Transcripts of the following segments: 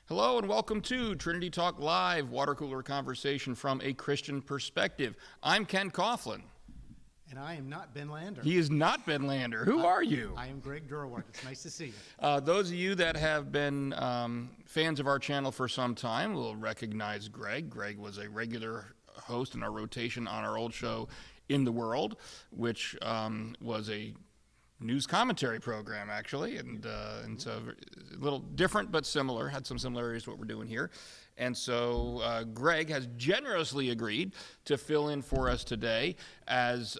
Hello and welcome to Trinity Talk Live, water cooler conversation from a Christian perspective. I'm Ken Coughlin. And I am not Ben Lander. He is not Ben Lander. Who are you? I am Greg Derwart. It's nice to see you. Those of you that have been fans of our channel for some time will recognize Greg. Greg was a regular host in our rotation on our old show, In the World, which was a news commentary program, actually, and so a little different but similar, had some similarities to what we're doing here. And so Greg has generously agreed to fill in for us today as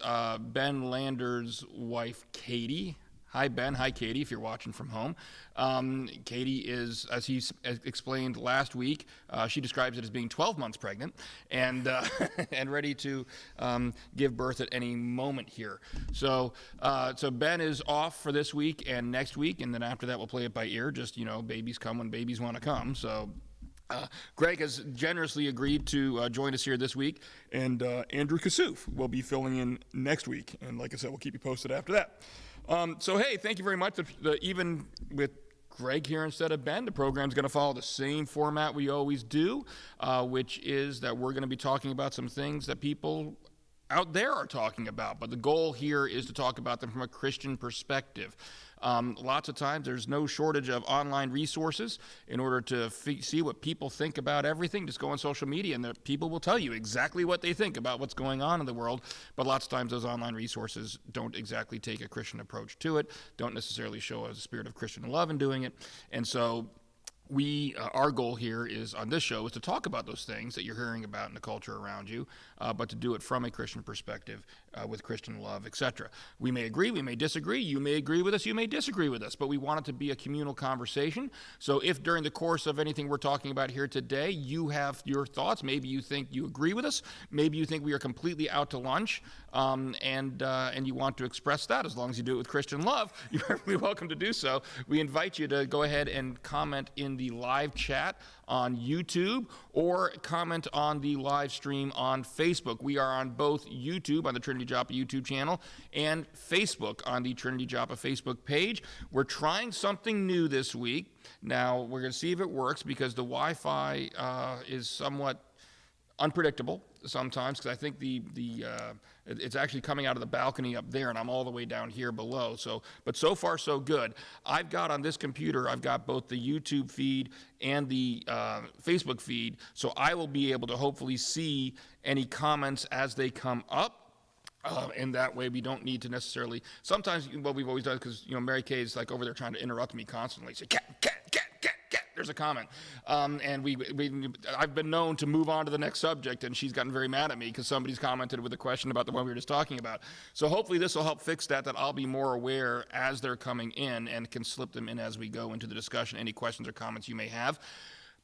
Ben Lander's wife, Katie. Hi, Ben. Hi, Katie, if you're watching from home. Katie is, as he explained last week, she describes it as being 12 months pregnant and and ready to give birth at any moment here. So Ben is off for this week and next week, and then after that we'll play it by ear. Just, you know, babies come when babies want to come. So Greg has generously agreed to join us here this week, and Andrew Kassouf will be filling in next week. And like I said, we'll keep you posted after that. So, hey, thank you very much. Even with Greg here instead of Ben, the program's going to follow the same format we always do, which is that we're going to be talking about some things that people out there are talking about. But the goal here is to talk about them from a Christian perspective. Lots of times there's no shortage of online resources in order to see what people think about everything. Just go on social media and the people will tell you exactly what they think about what's going on in the world. But lots of times those online resources don't exactly take a Christian approach to it, don't necessarily show a spirit of Christian love in doing it. And so our goal here is on this show is to talk about those things that you're hearing about in the culture around you, but to do it from a Christian perspective with Christian love, etc. We may agree, we may disagree, you may agree with us, you may disagree with us, but we want it to be a communal conversation. So if during the course of anything we're talking about here today, you have your thoughts, maybe you think you agree with us, maybe you think we are completely out to lunch, and you want to express that, as long as you do it with Christian love, you're perfectly welcome to do so. We invite you to go ahead and comment in the live chat on YouTube or comment on the live stream on Facebook. We are on both YouTube on the Trinity Joppa YouTube channel and Facebook on the Trinity Joppa Facebook page. We're trying something new this week. Now, we're going to see if it works because the Wi-Fi is somewhat unpredictable sometimes, because I think it's actually coming out of the balcony up there and I'm all the way down here below. But so far so good. I've got on this computer, I've got both the YouTube feed and the Facebook feed, so I will be able to hopefully see any comments as they come up. And that way we don't need to necessarily, sometimes what we've always done, because, you know, Mary Kay is like over there trying to interrupt me constantly, say, cat, there's a comment. And I've been known to move on to the next subject, and she's gotten very mad at me because somebody's commented with a question about the one we were just talking about. So hopefully this will help fix that I'll be more aware as they're coming in and can slip them in as we go into the discussion, any questions or comments you may have.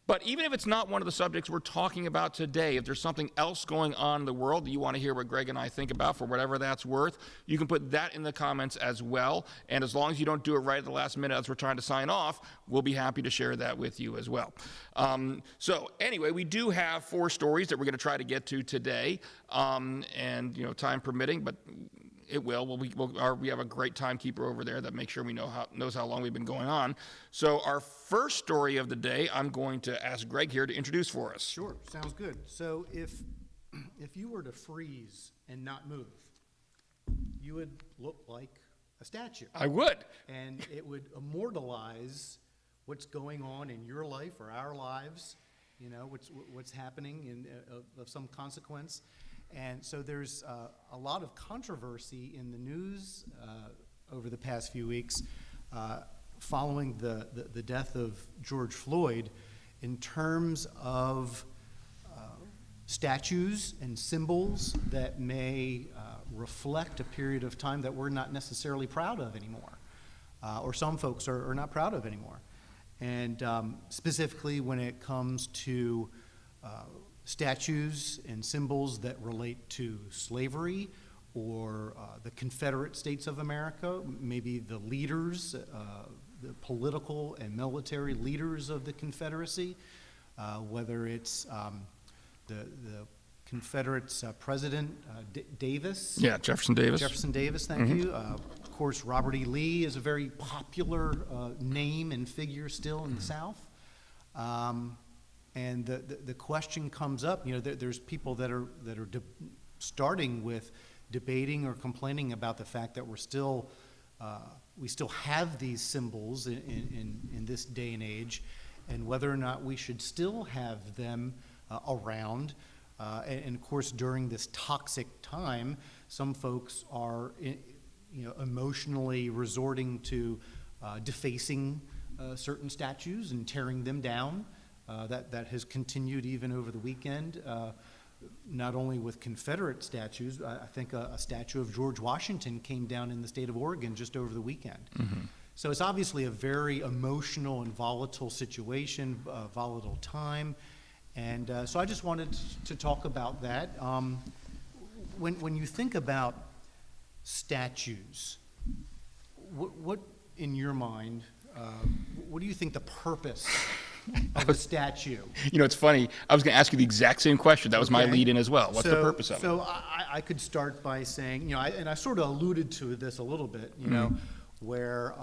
But even if it's not one of the subjects we're talking about today, if there's something else going on in the world that you want to hear what Greg and I think about, for whatever that's worth, you can put that in the comments as well. And as long as you don't do it right at the last minute as we're trying to sign off, we'll be happy to share that with you as well. So anyway, we do have 4 stories that we're going to try to get to today, and, you know, time permitting, but it will. We have a great timekeeper over there that makes sure we knows how long we've been going on. So our first story of the day, I'm going to ask Greg here to introduce for us. Sure, sounds good. So if you were to freeze and not move, you would look like a statue. I would. And it would immortalize what's going on in your life or our lives, you know, what's happening of some consequence. And so there's a lot of controversy in the news over the past few weeks following the death of George Floyd in terms of statues and symbols that may reflect a period of time that we're not necessarily proud of anymore, or some folks are not proud of anymore. And specifically when it comes to statues and symbols that relate to slavery or the Confederate States of America, maybe the leaders, the political and military leaders of the Confederacy, whether it's the Confederate's president, Davis. Yeah, Jefferson Davis. Jefferson Davis, thank you. Of course, Robert E. Lee is a very popular name and figure still in the South. And the question comes up, there's people that are starting with debating or complaining about the fact that we still have these symbols in this day and age, and whether or not we should still have them around. And of course, during this toxic time, some folks are emotionally resorting to defacing certain statues and tearing them down. That has continued even over the weekend, not only with Confederate statues. I think a statue of George Washington came down in the state of Oregon just over the weekend. Mm-hmm. So it's obviously a very emotional and volatile situation, volatile time. And so I just wanted to talk about that. When you think about statues, what in your mind, what do you think the purpose of a statue? It's funny. I was going to ask you the exact same question. That was my lead in as well. What's the purpose of it? So I could start by saying, and I sort of alluded to this a little bit, where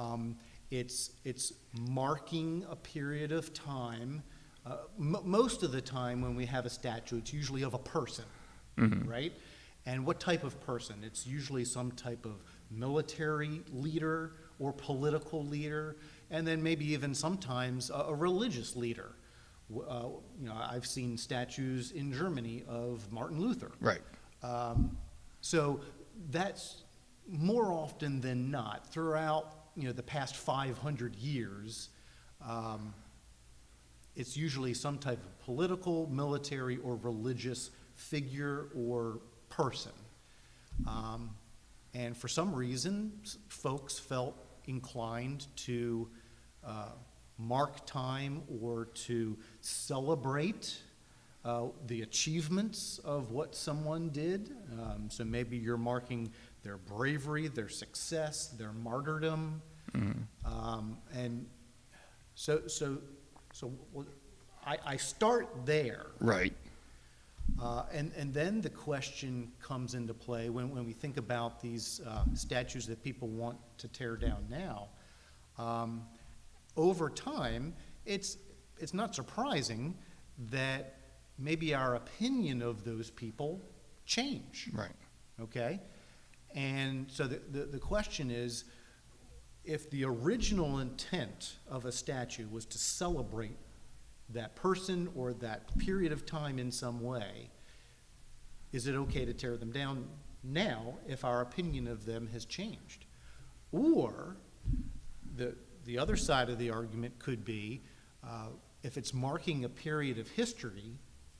it's marking a period of time. Most of the time when we have a statue, it's usually of a person, right? And what type of person? It's usually some type of military leader or political leader, and then maybe even sometimes a religious leader. I've seen statues in Germany of Martin Luther. Right. So that's more often than not throughout the past 500 years. It's usually some type of political, military, or religious figure or person. And for some reason, folks felt inclined to mark time or to celebrate the achievements of what someone did. So maybe you're marking their bravery, their success, their martyrdom. And so I start there. Right. And then the question comes into play when we think about these statues that people want to tear down now. Over time, it's not surprising that maybe our opinion of those people change. Right. Okay? And so the question is, if the original intent of a statue was to celebrate that person or that period of time in some way, is it okay to tear them down now if our opinion of them has changed? Or the other side of the argument could be, if it's marking a period of history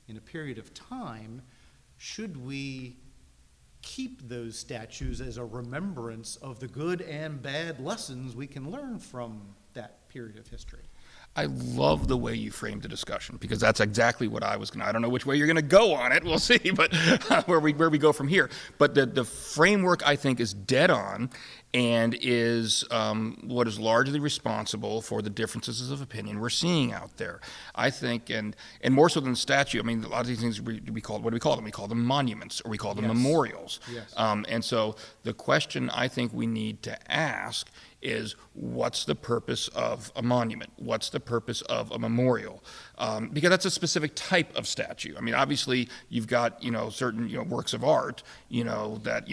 in a period of time, should we keep those statues as a remembrance of the good and bad lessons we can learn from that period of history? I love the way you framed the discussion, because that's exactly what I was going to. I don't know which way you're going to go on it. We'll see, but where we go from here. But the framework, I think, is dead on, and is what is largely responsible for the differences of opinion we're seeing out there. I think, and more so than the statue. I mean, a lot of these things we call, what do we call them? We call them monuments, or we call them memorials. Yes. And so the question I think we need to ask is, what's the purpose of a monument? What's the purpose of a memorial? Because that's a specific type of statue. I mean, obviously, you've got certain works of art that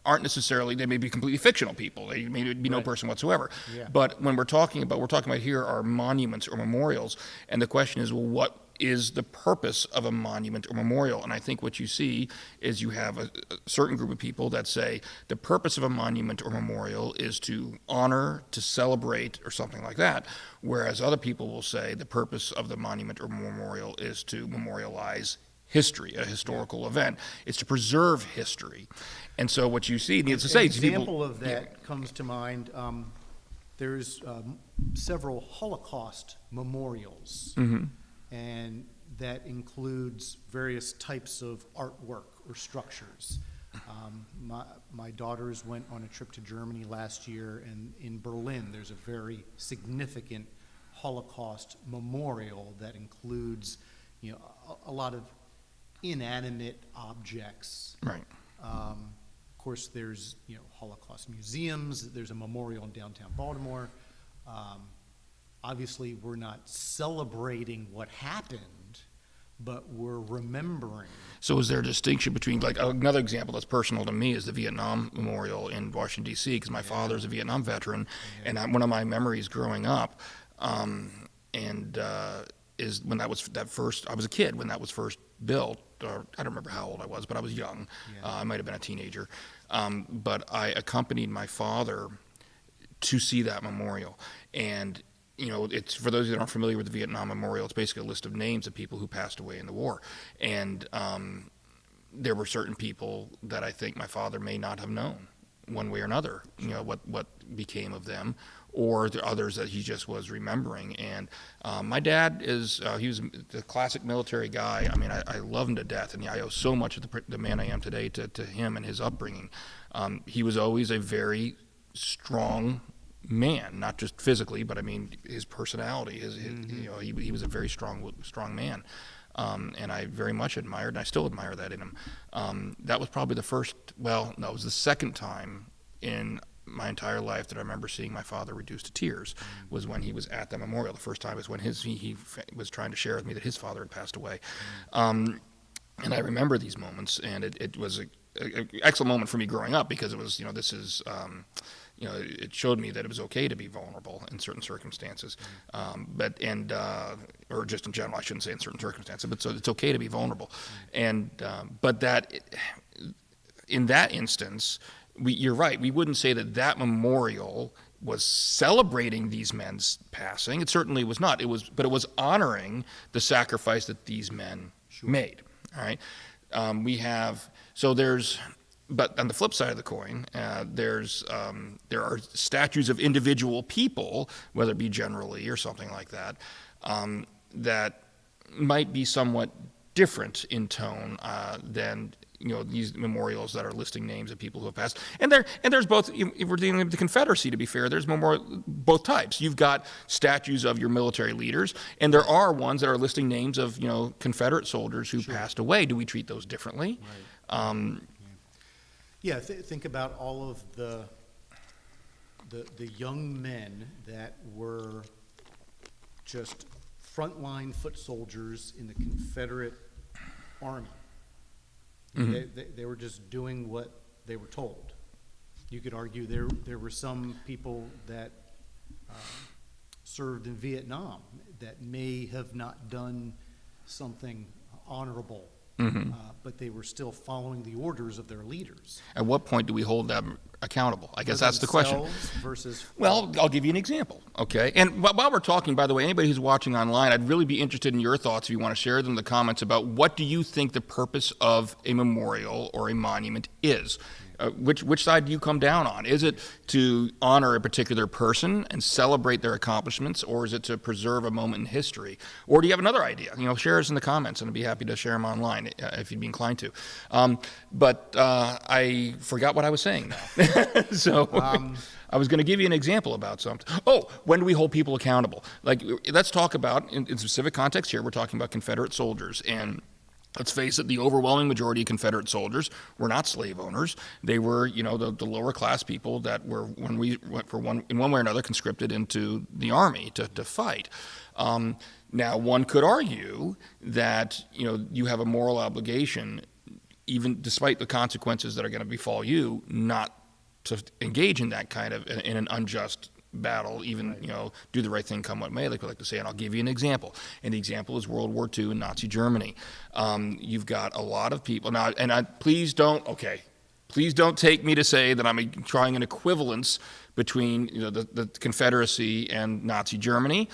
aren't necessarily, they may be completely fictional people. They may be no person whatsoever. Yeah. But when we're talking about here are monuments or memorials, and the question is, well, what is the purpose of a monument or memorial? And I think what you see is you have a certain group of people that say the purpose of a monument or memorial is to honor, to celebrate, or something like that, whereas other people will say the purpose of the monument or memorial is to memorialize history, a historical event. It's to preserve history. And so what you see, needless to say, an example of that comes to mind. There's several Holocaust memorials, and that includes various types of artwork or structures. My daughters went on a trip to Germany last year, and in Berlin there's a very significant Holocaust memorial that includes a lot of inanimate objects. Right. Of course, there's Holocaust museums. There's a memorial in downtown Baltimore. obviously we're not celebrating what happened, but we're remembering. So is there a distinction between, like, another example that's personal to me is the Vietnam Memorial in Washington, D.C., because my father's a Vietnam veteran, and one of my memories growing up, is when I was a kid when that was first built, or I don't remember how old I was, but I was young. I might have been a teenager. But I accompanied my father to see that memorial. And, it's, for those that aren't familiar with the Vietnam Memorial, it's basically a list of names of people who passed away in the war. And there were certain people that I think my father may not have known one way or another, what became of them, or the others that he just was remembering. And my dad he was the classic military guy. I mean, I love him to death, and I owe so much of the man I am today to him and his upbringing. He was always a very strong man, not just physically, but I mean his personality. He was a very strong man. And I very much admired, and I still admire that in him. That was probably it was the second time in my entire life that I remember seeing my father reduced to tears, was when he was at the memorial. The first time was when he was trying to share with me that his father had passed away. And I remember these moments, and it was an excellent moment for me growing up, because it was, it showed me that it was okay to be vulnerable in certain circumstances, or just in general. I shouldn't say in certain circumstances, but so it's okay to be vulnerable, but that in that instance, you're right. We wouldn't say that memorial was celebrating these men's passing. It certainly was not. But it was honoring the sacrifice that these men made. All right. But on the flip side of the coin, there are statues of individual people, whether it be General Lee or something like that, that might be somewhat different in tone than these memorials that are listing names of people who have passed. And there's both. If we're dealing with the Confederacy, to be fair, there's both types. You've got statues of your military leaders, and there are ones that are listing names of Confederate soldiers who passed away. Do we treat those differently? Right. Think about all of the young men that were just frontline foot soldiers in the Confederate Army. Mm-hmm. They were just doing what they were told. You could argue there were some people that served in Vietnam that may have not done something honorable. Mm-hmm. But they were still following the orders of their leaders. At what point do we hold them accountable? I guess that's the question. Well, I'll give you an example, okay? And while we're talking, by the way, anybody who's watching online, I'd really be interested in your thoughts if you want to share them in the comments about what do you think the purpose of a memorial or a monument is? Which side do you come down on? Is it to honor a particular person and celebrate their accomplishments, or is it to preserve a moment in history? Or do you have another idea? Share us in the comments, and I'd be happy to share them online if you'd be inclined to. But I forgot what I was saying now. So I was going to give you an example about something. Oh, when do we hold people accountable? Let's talk about, in specific context here, we're talking about Confederate soldiers. And let's face it, the overwhelming majority of Confederate soldiers were not slave owners. They were, the lower class people that were, in one way or another, conscripted into the army to fight. Now, one could argue that, you have a moral obligation, even despite the consequences that are going to befall you, not to engage in that kind of, in an unjust battle, even, right. Do the right thing come what may, like we like to say. And I'll give you an example. And the example is World War II in Nazi Germany. You've got a lot of people now, and please don't take me to say that I'm trying an equivalence between the Confederacy and Nazi Germany.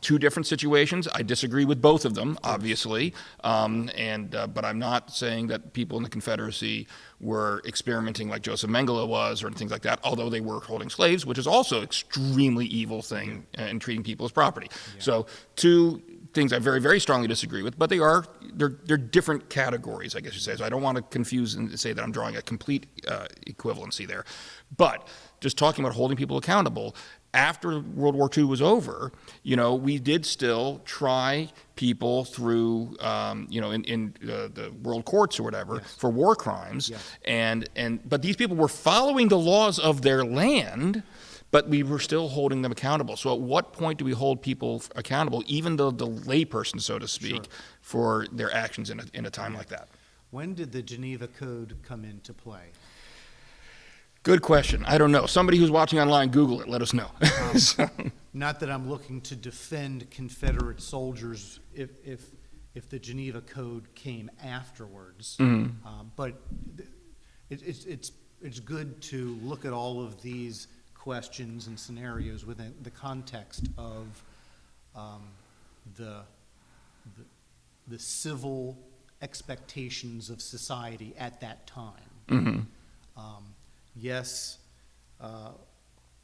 Two different situations. I disagree with both of them, obviously, but I'm not saying that people in the Confederacy were experimenting like Joseph Mengele was or things like that, although they were holding slaves, which is also an extremely evil thing in treating people as property. Yeah. So two things I very, very strongly disagree with, but they're different categories, I guess you say. So I don't want to confuse and say that I'm drawing a complete equivalency there. But just talking about holding people accountable, after World War II was over, we did still try people through, in the world courts or whatever, yes. for war crimes, yes. but these people were following the laws of their land, but we were still holding them accountable. So at what point do we hold people accountable, even the layperson, so to speak, for their actions in a time like that? When did the Geneva Code come into play? Good question. I don't know. Somebody who's watching online, Google it. Let us know. Not that I'm looking to defend Confederate soldiers if the Geneva Code came afterwards, but it's good to look at all of these questions and scenarios within the context of the civil expectations of society at that time. Yes,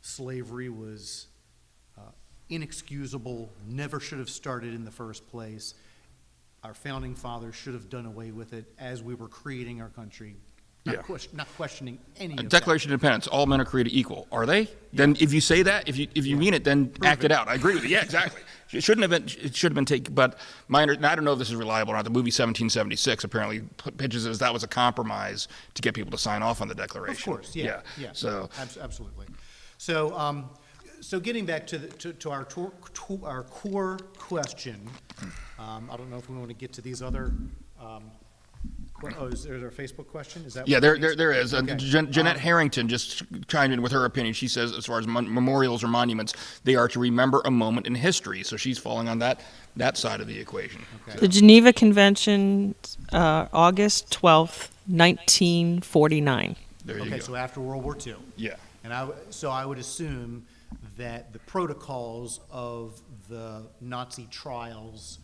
slavery was inexcusable, never should have started in the first place. Our founding fathers should have done away with it as we were creating our country. Not questioning any of Declaration of Independence, all men are created equal. Are they? Then if you say that, if you mean it, then act it out. I agree with you. Yeah, exactly. It should have been taken, but I don't know if this is reliable or not. The movie 1776 apparently pitches it as that was a compromise to get people to sign off on the Declaration. Of course, yeah. So absolutely. So getting back to our core question, I don't know if we want to get to these other. Is there a Facebook question? Is that? Yeah, there is. Okay. Jeanette Harrington just chimed in with her opinion. She says, as far as memorials or monuments, they are to remember a moment in history. So she's falling on that side of the equation. Okay. The Geneva Convention, August 12th, 1949. There you go. Okay, so after World War II. Yeah. And I would assume that the protocols of the Nazi trials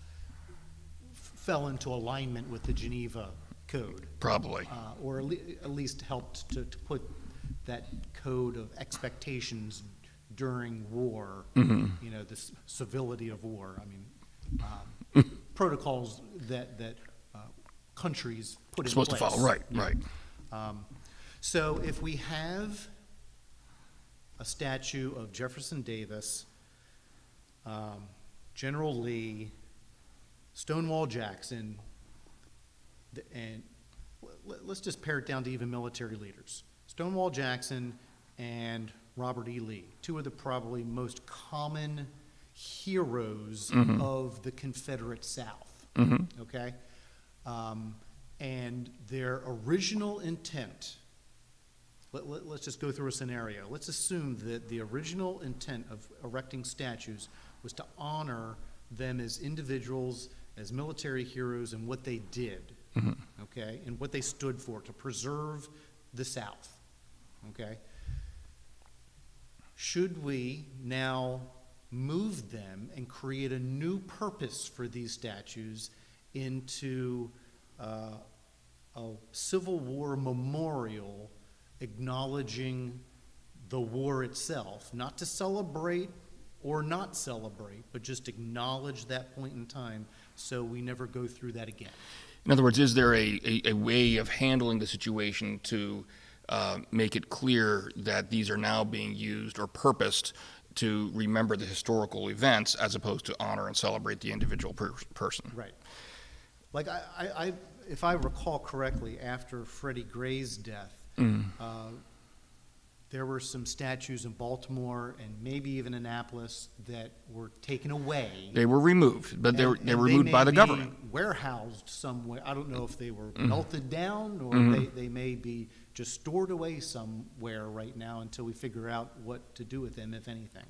fell into alignment with the Geneva Code. Probably. Or at least helped to put that code of expectations during war, the civility of war. I mean, protocols that countries put in place. Supposed to follow, right. So if we have a statue of Jefferson Davis, General Lee, Stonewall Jackson, and let's just pare it down to even military leaders. Stonewall Jackson and Robert E. Lee, two of the probably most common heroes of the Confederate South, okay? And their original intent, let's just go through a scenario. Let's assume that the original intent of erecting statues was to honor them as individuals, as military heroes, and what they did, okay, and what they stood for, to preserve the South, okay? Should we now move them and create a new purpose for these statues into a Civil War memorial acknowledging the war itself, not to celebrate or not celebrate, but just acknowledge that point in time so we never go through that again? In other words, is there a way of handling the situation to make it clear that these are now being used or purposed to remember the historical events as opposed to honor and celebrate the individual person? Right. Like if I recall correctly, after Freddie Gray's death, there were some statues in Baltimore and maybe even Annapolis that were taken away. They were removed, but they were removed by the government. Warehoused somewhere. I don't know if they were melted down or they may be just stored away somewhere right now until we figure out what to do with them, if anything.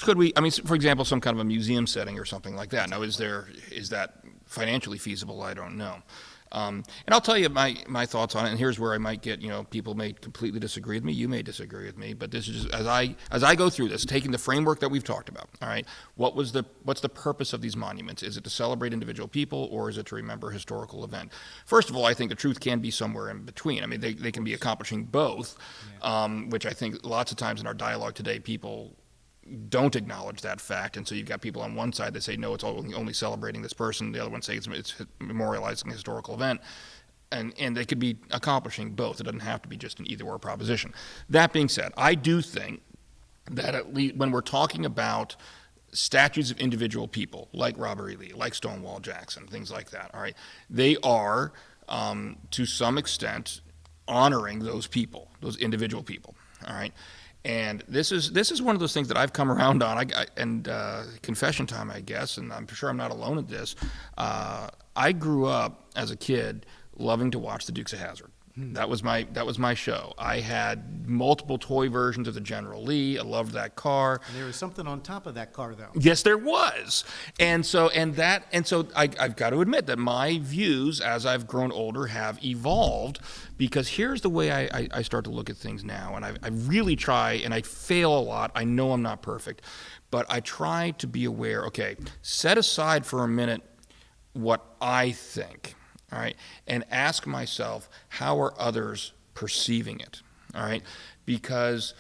Could we, for example, some kind of a museum setting or something like that? Now, is that financially feasible? I don't know. And I'll tell you my thoughts on it, and here's where I might get, people may completely disagree with me, you may disagree with me, but this is just, as I go through this, taking the framework that we've talked about, all right, what's the purpose of these monuments? Is it to celebrate individual people, or is it to remember a historical event? First of all, I think the truth can be somewhere in between. They can be accomplishing both, which I think lots of times in our dialogue today, people don't acknowledge that fact, and so you've got people on one side that say no, it's only celebrating this person, the other one say it's memorializing a historical event, and they could be accomplishing both. It doesn't have to be just an either-or proposition. That being said, I do think that at least when we're talking about statues of individual people like Robert E. Lee, like Stonewall Jackson, things like that, all right, they are to some extent honoring those people, those individual people, all right. And this is one of those things that I've come around on. Confession time, I guess, and I'm sure I'm not alone at this. I grew up as a kid loving to watch the Dukes of Hazzard. That was my show. I had multiple toy versions of the General Lee. I loved that car. And there was something on top of that car, though. Yes, there was. And so I've got to admit that my views as I've grown older have evolved, because here's the way I start to look at things now. And I really try, and I fail a lot. I know I'm not perfect, but I try to be aware, okay, set aside for a minute what I think. All right, and ask myself, how are others perceiving it? All right, because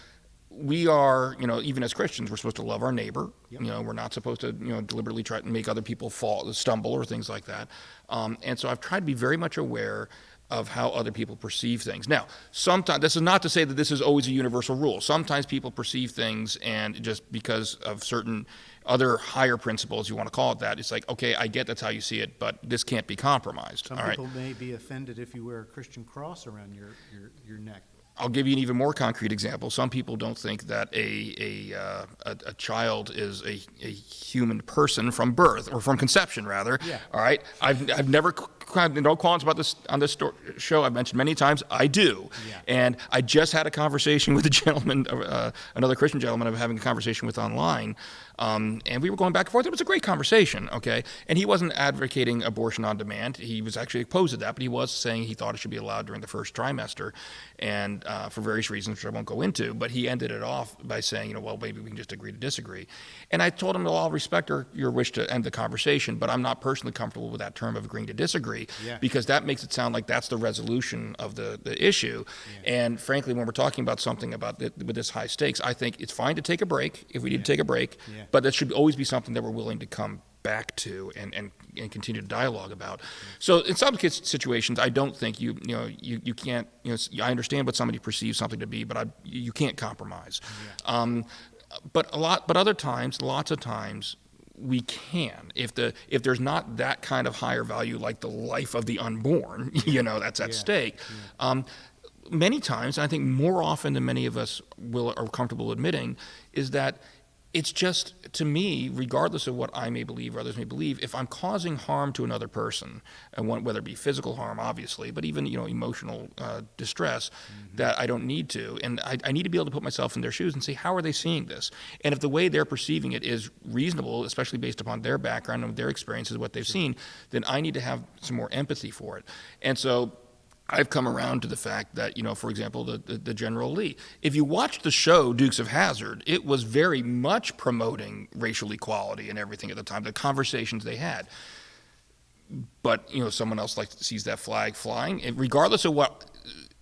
we are, even as Christians, we're supposed to love our neighbor. Yep. We're not supposed to, deliberately try to make other people stumble or things like that. And so I've tried to be very much aware of how other people perceive things. Now, sometimes, this is not to say that this is always a universal rule. Sometimes people perceive things, and just because of certain other higher principles, you want to call it that, it's like, okay, I get that's how you see it, but this can't be compromised. Some all people right? may be offended if you wear a Christian cross around your neck. I'll give you an even more concrete example. Some people don't think that a child is a human person from birth, or from conception, rather. Yeah. All right. I've never, no qualms about this on this show. I've mentioned many times. I do. Yeah. And I just had a conversation with a gentleman, another Christian gentleman, I'm having a conversation with online. And we were going back and forth. It was a great conversation, okay? And he wasn't advocating abortion on demand. He was actually opposed to that, but he was saying he thought it should be allowed during the first trimester, and for various reasons, which I won't go into. But he ended it off by saying, well, maybe we can just agree to disagree. And I told him, well, I'll respect your wish to end the conversation, but I'm not personally comfortable with that term of agreeing to disagree, because that makes it sound like that's the resolution of the issue. Yeah. And frankly, when we're talking about something with this high stakes, I think it's fine to take a break if we need to take a break. Yeah. But that should always be something that we're willing to come back to and continue to dialogue about. So in some situations, I don't think you can't, I understand what somebody perceives something to be, but you can't compromise. Yeah. But other times, lots of times, we can. If there's not that kind of higher value, like the life of the unborn, that's at stake. Yeah. Many times, and I think more often than many of us are comfortable admitting, is that it's just, to me, regardless of what I may believe or others may believe, if I'm causing harm to another person, and whether it be physical harm, obviously, but even emotional distress, that I don't need to, and I need to be able to put myself in their shoes and say, how are they seeing this? And if the way they're perceiving it is reasonable, especially based upon their background and their experiences, what they've seen, then I need to have some more empathy for it. And so I've come around to the fact that, for example, the General Lee. If you watch the show Dukes of Hazzard, it was very much promoting racial equality and everything at the time, the conversations they had. But, someone else sees that flag flying, and regardless of what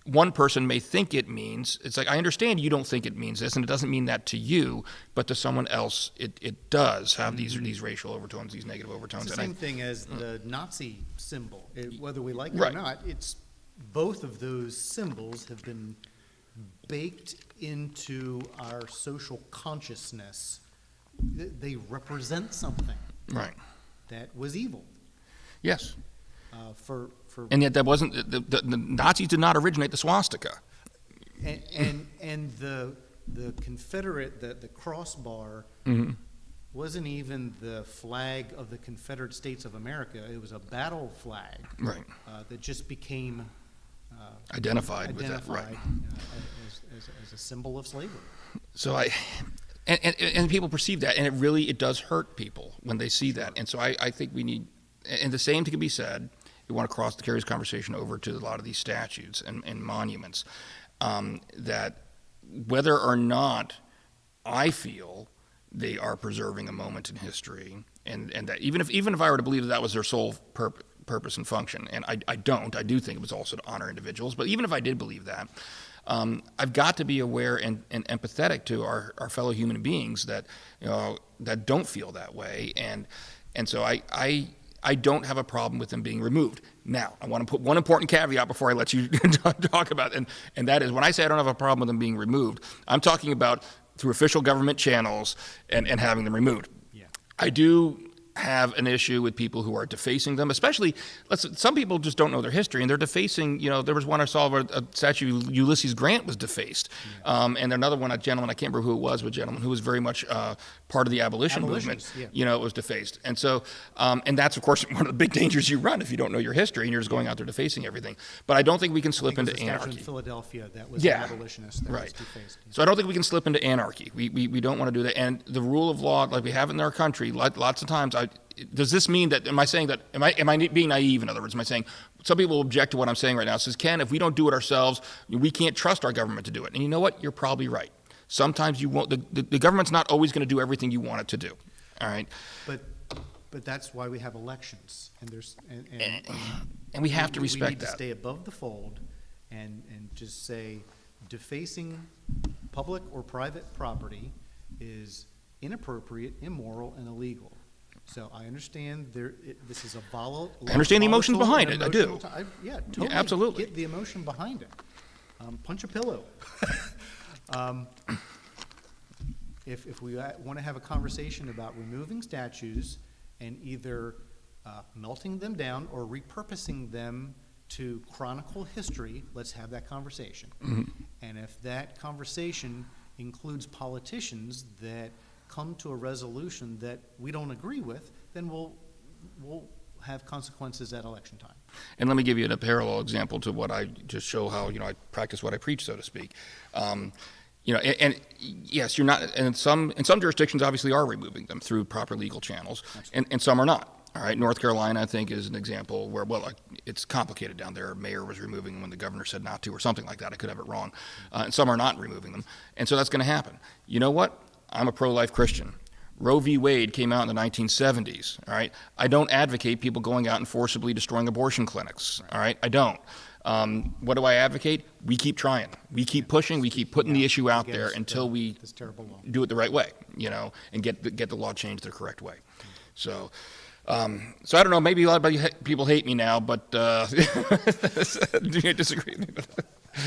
one person may think it means, it's like, I understand you don't think it means this, and it doesn't mean that to you, but to someone else, it does have these racial overtones, these negative overtones. It's the same thing as the Nazi symbol. Whether we like it right. or not, both of those symbols have been baked into our social consciousness. They represent something right. that was evil. Yes. And yet that wasn't, the Nazis did not originate the swastika. And the Confederate, the crossbar, wasn't even the flag of the Confederate States of America. It was a battle flag, right? That just became identified with that, right? As a symbol of slavery. So and people perceive that, and it does hurt people when they see that. And so I think we need, and the same can be said. We want to carry this conversation over to a lot of these statues and monuments, that whether or not I feel they are preserving a moment in history, and that even if I were to believe that was their sole purpose and function, and I don't, I do think it was also to honor individuals, but even if I did believe that, I've got to be aware and empathetic to our fellow human beings that that don't feel that way, and so I don't have a problem with them being removed. Now, I want to put one important caveat before I let you talk about it, and that is, when I say I don't have a problem with them being removed, I'm talking about through official government channels and having them removed. Yeah. I do have an issue with people who are defacing them, especially, some people just don't know their history, and they're defacing, there was one I saw where a statue of Ulysses Grant was defaced. And another one, a gentleman, I can't remember who it was, but a gentleman who was very much part of the abolition movement, it was defaced. And so, and that's, of course, one of the big dangers you run if you don't know your history and you're just going out there defacing everything. But I don't think we can slip into anarchy. In Philadelphia that was an abolitionist that was defaced. So I don't think we can slip into anarchy. We don't want to do that. And the rule of law, like we have it in our country, lots of times, does this mean that, am I being naive, in other words? Am I saying, some people object to what I'm saying right now, says, Ken, if we don't do it ourselves, we can't trust our government to do it. And you know what? You're probably right. Sometimes you won't, the government's not always going to do everything you want it to do. All right? But that's why we have elections, And we have to respect we need that. to stay above the fold and just say defacing public or private property is inappropriate, immoral, and illegal. So I understand this is a volatile. I understand the emotions behind it. I do. Totally. Yeah, absolutely. Get the emotion behind it. Punch a pillow. If we want to have a conversation about removing statues and either melting them down or repurposing them to chronicle history, let's have that conversation. And if that conversation includes politicians that come to a resolution that we don't agree with, then we'll have consequences at election time. And let me give you a parallel example to what I just show how, I practice what I preach, so to speak. And yes, you're not, and some jurisdictions obviously are removing them through proper legal channels, and some are not. All right, North Carolina, I think, is an example where, it's complicated down there. Mayor was removing them when the governor said not to, or something like that. I could have it wrong. And some are not removing them. And so that's going to happen. You know what? I'm a pro-life Christian. Roe v. Wade came out in the 1970s, all right? I don't advocate people going out and forcibly destroying abortion clinics, all right? I don't. What do I advocate? We keep trying. We keep pushing. We keep putting the issue out there until we do it the right way, and get the law changed the correct way. So I don't know, maybe a lot of people hate me now, but do you disagree?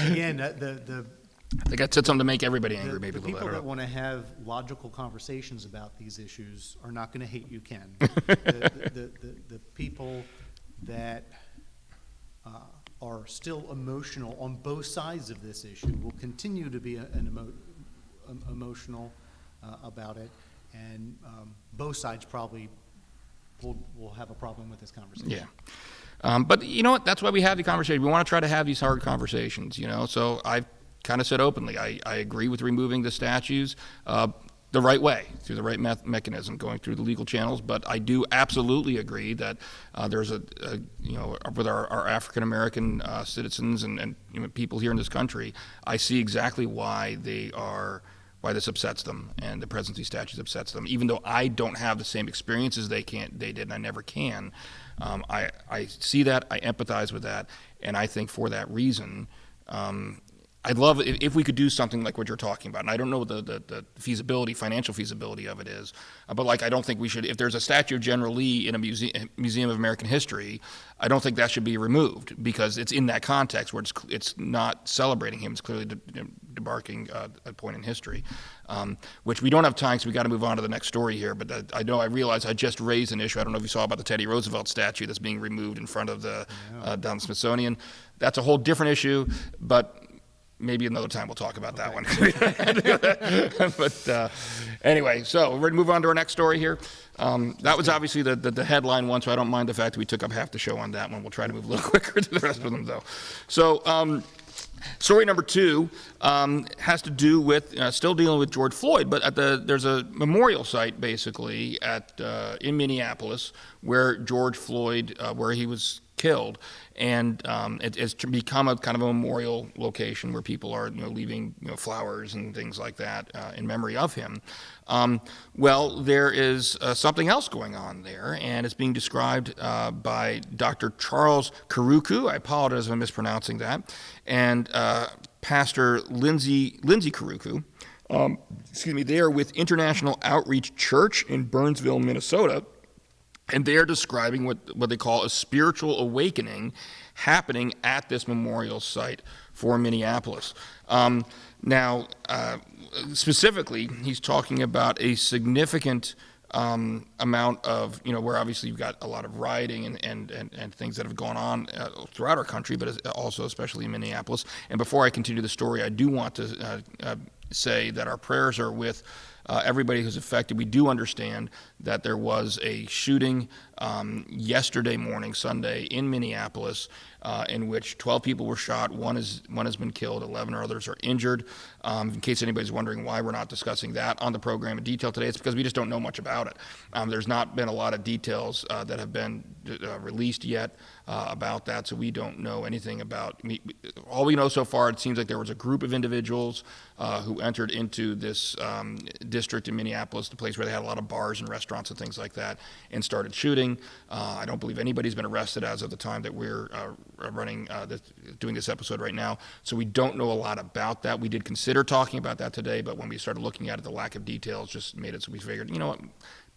Again, I think I said something to make everybody angry, maybe a little bit. People that want to have logical conversations about these issues are not going to hate you, Ken. The people that are still emotional on both sides of this issue will continue to be emotional about it, and both sides probably will have a problem with this conversation. Yeah. But you know what? That's why we have the conversation. We want to try to have these hard conversations, So I've kind of said openly, I agree with removing the statues the right way, through the right mechanism, going through the legal channels. But I do absolutely agree that there's with our African American citizens and people here in this country, I see exactly why why this upsets them, and the presence of these statues upsets them. Even though I don't have the same experiences they did, and I never can, I see that, I empathize with that, and I think for that reason, I'd love if we could do something like what you're talking about. And I don't know what the financial feasibility of it is, but I don't think we should, if there's a statue of General Lee in a Museum of American History, I don't think that should be removed, because it's in that context where it's not celebrating him. It's clearly debarking a point in history, which we don't have time, so we got to move on to the next story here. But I realize I just raised an issue. I don't know if you saw about the Teddy Roosevelt statue that's being removed in front of the down the Smithsonian. That's a whole different issue, but maybe another time we'll talk about that one. But anyway, so we're going to move on to our next story here. That was obviously the headline one, so I don't mind the fact that we took up half the show on that one. We'll try to move a little quicker to the rest of them, though. So story number 2 has to do with, still dealing with George Floyd, but there's a memorial site, basically, in Minneapolis where George Floyd, where he was killed, and it's become a kind of a memorial location where people are leaving flowers and things like that in memory of him. Well, there is something else going on there, and it's being described by Dr. Charles Karuku. I apologize if I'm mispronouncing that, and Pastor Lindsay Karuku. They are with International Outreach Church in Burnsville, Minnesota. And they are describing what they call a spiritual awakening happening at this memorial site for Minneapolis. Now, specifically, he's talking about a significant amount of, where obviously you've got a lot of rioting and things that have gone on throughout our country, but also especially in Minneapolis. And before I continue the story, I do want to say that our prayers are with everybody who's affected. We do understand that there was a shooting yesterday morning, Sunday, in Minneapolis, in which 12 people were shot. One has been killed. 11 others are injured. In case anybody's wondering why we're not discussing that on the program in detail today, it's because we just don't know much about it. There's not been a lot of details that have been released yet about that, so we don't know anything about. All we know so far, it seems like there was a group of individuals who entered into this district in Minneapolis, the place where they had a lot of bars and restaurants and things like that, and started shooting. I don't believe anybody's been arrested as of the time that we're doing this episode right now, so we don't know a lot about that. We did consider talking about that today, but when we started looking at it, the lack of details just made it so we figured, you know what,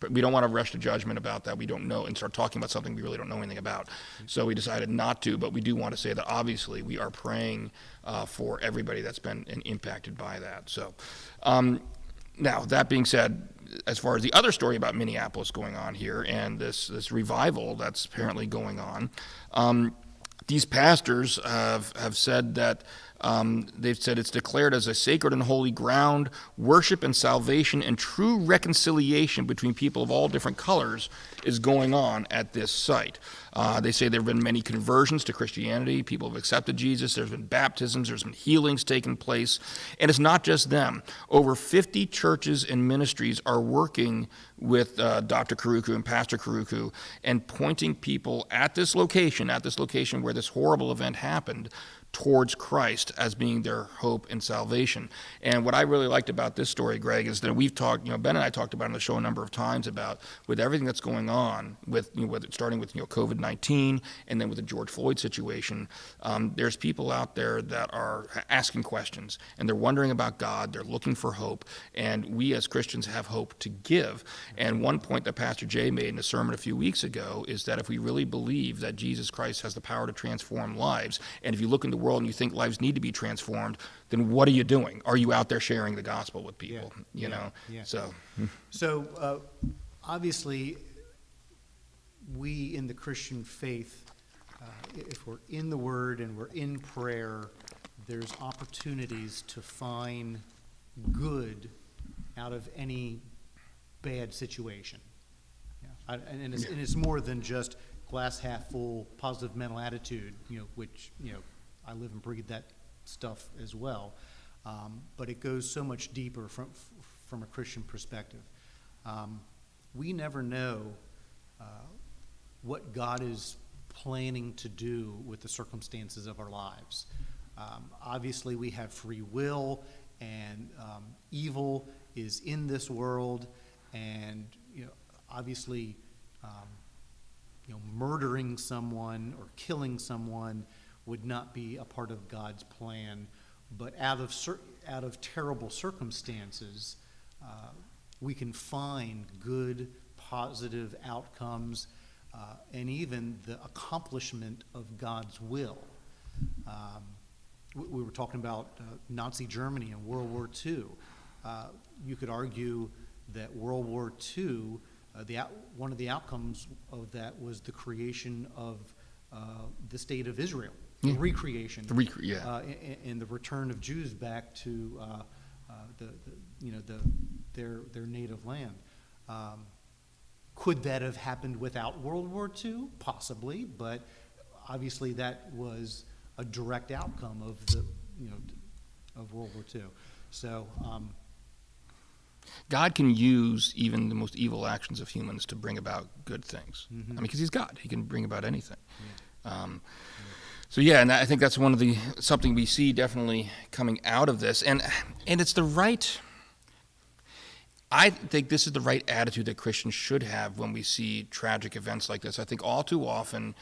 we don't want to rush to judgment about that. We don't know and start talking about something we really don't know anything about. So we decided not to, but we do want to say that obviously we are praying for everybody that's been impacted by that. So now, that being said, as far as the other story about Minneapolis going on here and this revival that's apparently going on, these pastors have said that they've said it's declared as a sacred and holy ground, worship and salvation and true reconciliation between people of all different colors is going on at this site. They say there have been many conversions to Christianity. People have accepted Jesus. There's been baptisms. There's been healings taking place. And it's not just them. Over 50 churches and ministries are working with Dr. Karuku and Pastor Karuku and pointing people at this location where this horrible event happened, towards Christ as being their hope and salvation. And what I really liked about this story, Greg, is that we've talked, Ben and I talked about on the show a number of times about with everything that's going on with, starting with COVID-19 and then with the George Floyd situation, there's people out there that are asking questions and they're wondering about God, they're looking for hope, and we as Christians have hope to give. And one point that Pastor Jay made in a sermon a few weeks ago is that if we really believe that Jesus Christ has the power to transform lives, and if you look in the world and you think lives need to be transformed, then what are you doing? Are you out there sharing the gospel with people? Yeah. So obviously, we in the Christian faith, if we're in the Word and we're in prayer, there's opportunities to find good out of any bad situation. And it's more than just glass half full, positive mental attitude, which, I live and breathe that stuff as well. But it goes so much deeper from a Christian perspective. We never know what God is planning to do with the circumstances of our lives. Obviously, we have free will, and evil is in this world, and obviously, murdering someone or killing someone would not be a part of God's plan. But out of terrible circumstances, we can find good, positive outcomes, and even the accomplishment of God's will. We were talking about Nazi Germany and World War II. You could argue that World War II, one of the outcomes of that was the creation of the state of Israel. The recreation, and the return of Jews back to their native land. Could that have happened without World War II? Possibly, but obviously that was a direct outcome of of World War II. So God can use even the most evil actions of humans to bring about good things. Mm-hmm. I mean, because He's God, He can bring about anything. Yeah. So and I think that's something we see definitely coming out of this, and it's the right. I think this is the right attitude that Christians should have when we see tragic events like this. I think all too often,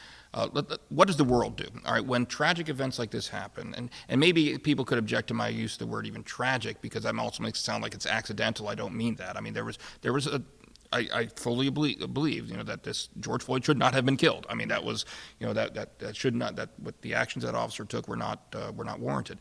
what does the world do? All right, when tragic events like this happen, and maybe people could object to my use of the word even tragic because that also makes it sound like it's accidental. I don't mean that. I mean there was a. I fully believe, that this George Floyd should not have been killed. I mean, that was, that should not, that what the actions that officer took were not warranted.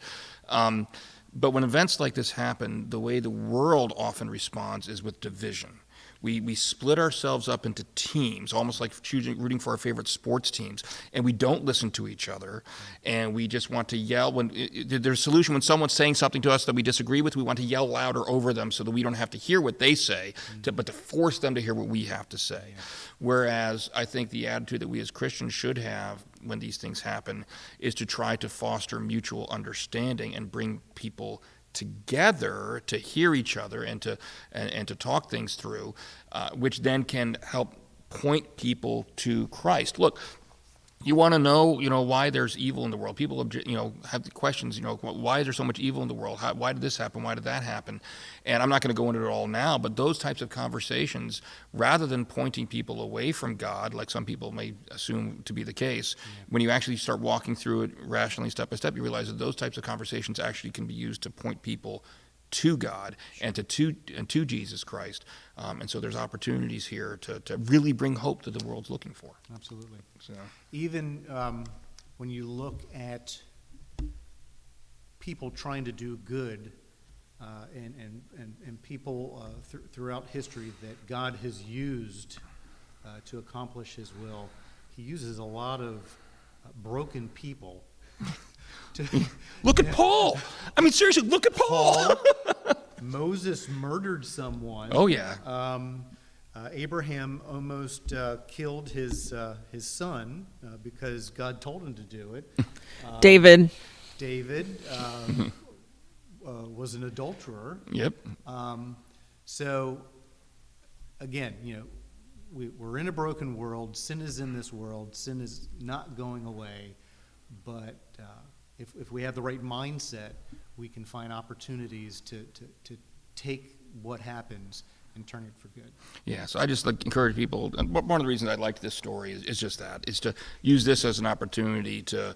But when events like this happen, the way the world often responds is with division. We split ourselves up into teams, almost like rooting for our favorite sports teams, and we don't listen to each other, and we just want to yell. There's a solution when someone's saying something to us that we disagree with, we want to yell louder over them so that we don't have to hear what they say, but to force them to hear what we have to say. Whereas I think the attitude that we as Christians should have when these things happen is to try to foster mutual understanding and bring people together to hear each other and to talk things through, which then can help point people to Christ. Look, you want to know, why there's evil in the world. People, have the questions, why is there so much evil in the world? Why did this happen? Why did that happen? And I'm not going to go into it all now, but those types of conversations, rather than pointing people away from God, like some people may assume to be the case, when you actually start walking through it rationally, step by step, you realize that those types of conversations actually can be used to point people to God and to Jesus Christ. And so there's opportunities here to really bring hope that the world's looking for. Absolutely. So. Even when you look at people trying to do good, and people throughout history that God has used to accomplish His will, He uses a lot of broken people. Look at Paul. I mean, seriously, look at Paul. Moses murdered someone. Oh, yeah. Abraham almost killed his son because God told him to do it. David was an adulterer. Yep. So, again, we're in a broken world. Sin is in this world. Sin is not going away. But if we have the right mindset, we can find opportunities to take what happens and turn it for good. Yeah, so I just encourage people, and one of the reasons I liked this story is just that, is to use this as an opportunity to,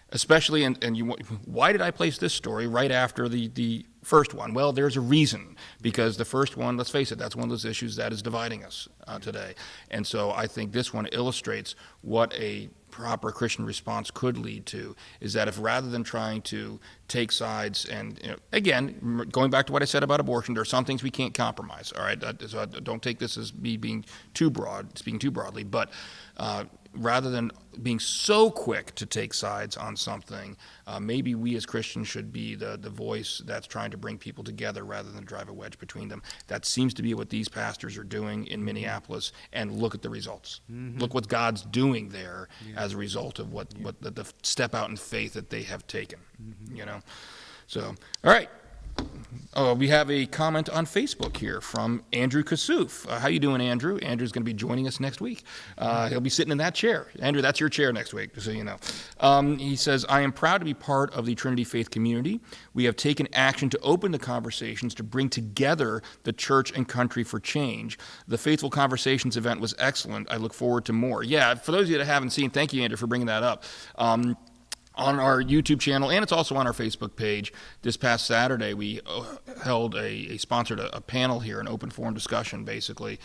especially, why did I place this story right after the first one? Well, there's a reason, because the first one, let's face it, that's one of those issues that is dividing us today. And so I think this one illustrates what a proper Christian response could lead to, is that if rather than trying to take sides, and again, going back to what I said about abortion, there are some things we can't compromise, all right? So don't take this as me being too broad, speaking too broadly, but rather than being so quick to take sides on something, maybe we as Christians should be the voice that's trying to bring people together rather than drive a wedge between them. That seems to be what these pastors are doing in Minneapolis, and look at the results. Mm-hmm. Look what God's doing there as a result of what the step out in faith that they have taken. Mm-hmm. So, all right. We have a comment on Facebook here from Andrew Kassouf. How you doing, Andrew? Andrew's going to be joining us next week. He'll be sitting in that chair. Andrew, that's your chair next week, just so you know. He says, I am proud to be part of the Trinity Faith community. We have taken action to open the conversations to bring together the church and country for change. The Faithful Conversations event was excellent. I look forward to more. Yeah, for those of you that haven't seen, thank you, Andrew, for bringing that up. On our YouTube channel, and it's also on our Facebook page, this past Saturday we sponsored a panel here, an open forum discussion basically,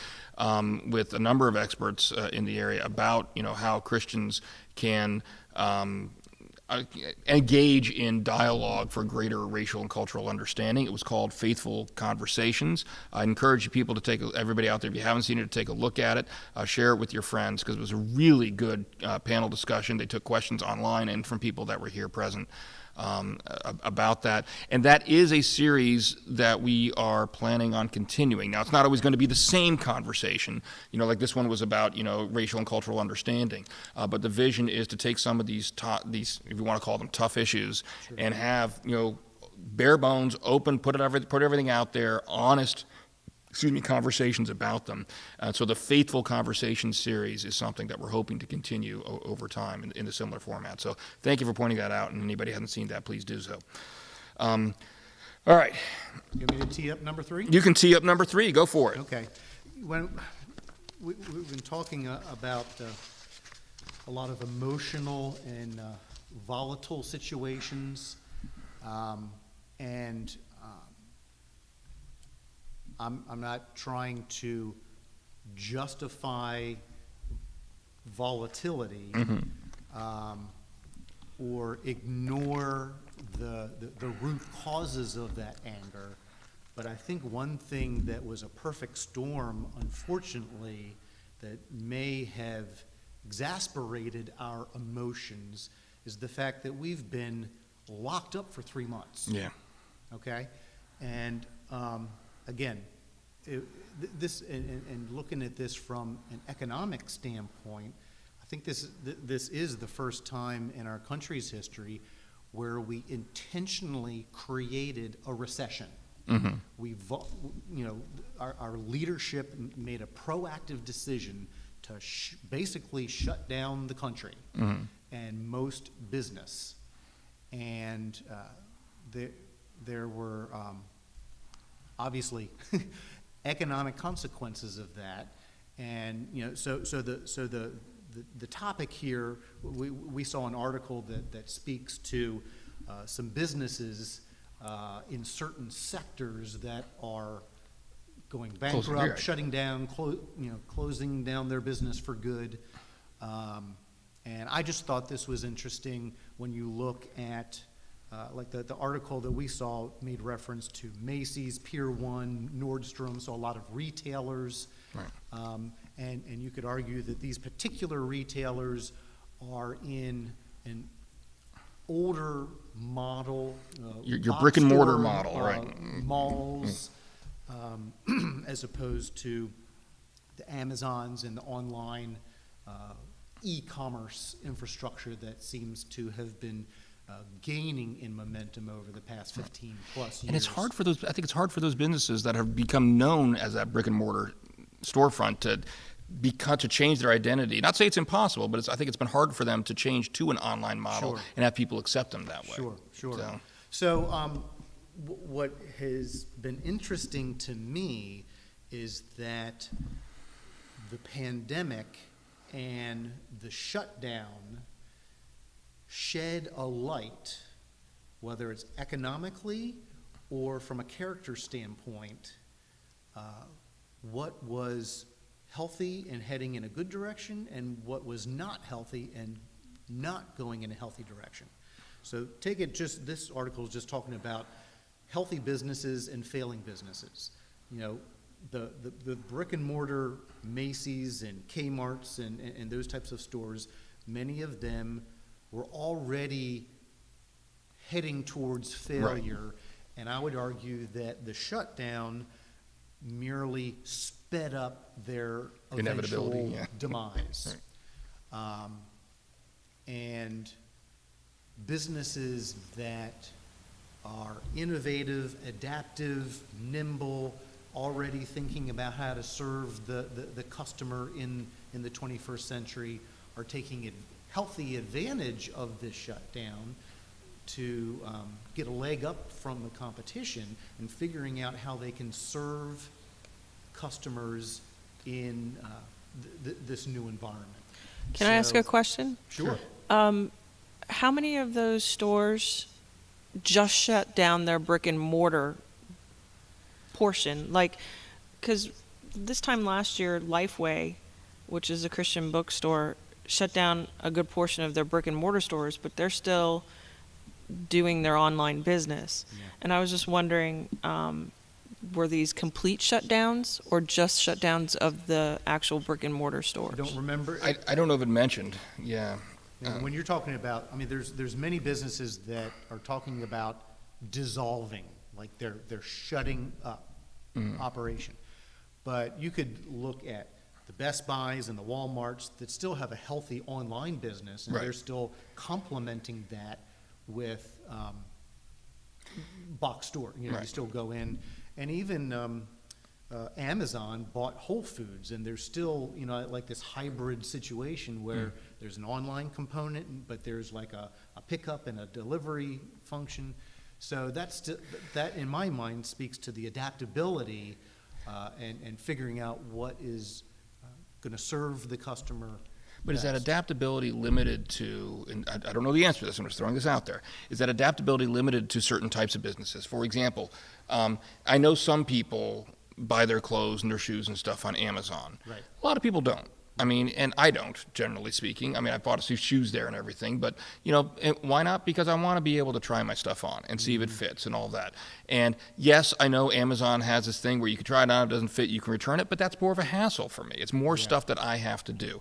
with a number of experts in the area about how Christians can engage in dialogue for greater racial and cultural understanding. It was called Faithful Conversations. I encourage people to everybody out there, if you haven't seen it, to take a look at it, share it with your friends, because it was a really good panel discussion. They took questions online and from people that were here present about that. And that is a series that we are planning on continuing. Now, it's not always going to be the same conversation, like this one was about, racial and cultural understanding. But the vision is to take some of these, if you want to call them tough issues, sure, and have, bare bones, open, put everything out there, honest, conversations about them. So the Faithful Conversations series is something that we're hoping to continue over time in a similar format. So thank you for pointing that out, and anybody who hasn't seen that, please do so. All right. You want me to tee up number 3? You can tee up number 3. Go for it. Okay. When we've been talking about a lot of emotional and volatile situations, and I'm not trying to justify volatility, or ignore the root causes of that anger, But I think one thing that was a perfect storm, unfortunately, that may have exasperated our emotions is the fact that we've been locked up for 3 months. Yeah. Okay? And again, and looking at this from an economic standpoint, I think this is the first time in our country's history where we intentionally created a recession. Our leadership made a proactive decision to basically shut down the country and most business. And there were obviously economic consequences of that. And so the topic here, we saw an article that speaks to some businesses in certain sectors that are going bankrupt, shutting down, closing down their business for good. And I just thought this was interesting when you look at, like the article that we saw made reference to Macy's, Pier 1, Nordstrom, so a lot of retailers. Right. And you could argue that these particular retailers are in an older model. Your brick and mortar store, model, right? Malls, as opposed to the Amazons and the online e-commerce infrastructure that seems to have been gaining in momentum over the past 15 plus years. And it's hard for those. I think it's hard for those businesses that have become known as that brick and mortar storefront to change their identity. Not say it's impossible, but I think it's been hard for them to change to an online model Sure. and have people accept them that way. Sure. So what has been interesting to me is that the pandemic and the shutdown shed a light, whether it's economically or from a character standpoint, what was healthy and heading in a good direction and what was not healthy and not going in a healthy direction. So take it just, this article is just talking about healthy businesses and failing businesses. The brick and mortar Macy's and Kmart's and those types of stores, many of them were already heading towards failure. Right. And I would argue that the shutdown merely sped up their eventual demise. Right. And businesses that are innovative, adaptive, nimble, already thinking about how to serve the customer in the 21st century are taking healthy advantage of this shutdown to get a leg up from the competition and figuring out how they can serve customers in this new environment. Can I ask a question? Sure. How many of those stores just shut down their brick and mortar portion? Like, because this time last year, Lifeway, which is a Christian bookstore, shut down a good portion of their brick and mortar stores, but they're still doing their online business. Yeah. And I was just wondering, were these complete shutdowns or just shutdowns of the actual brick and mortar stores? I don't remember. I don't know if it mentioned. Yeah. When you're talking about, I mean, there's many businesses that are talking about dissolving, like they're shutting up operation. But you could look at the Best Buys and the Walmarts that still have a healthy online business, and right. They're still complementing that with box store. Right. You still go in, and even Amazon bought Whole Foods, and there's still, like this hybrid situation where there's an online component, but there's like a pickup and a delivery function. So that in my mind speaks to the adaptability and figuring out what is going to serve the customer. But is that adaptability limited to, and I don't know the answer to this, I'm just throwing this out there, is that adaptability limited to certain types of businesses? For example, I know some people buy their clothes and their shoes and stuff on Amazon. Right. A lot of people don't. I mean, and I don't, generally speaking. I mean, I bought a few shoes there and everything, but, you know, why not? Because I want to be able to try my stuff on and see if it fits and all that. And yes, I know Amazon has this thing where you can try it on, it doesn't fit, you can return it, but that's more of a hassle for me. It's more stuff that I have to do.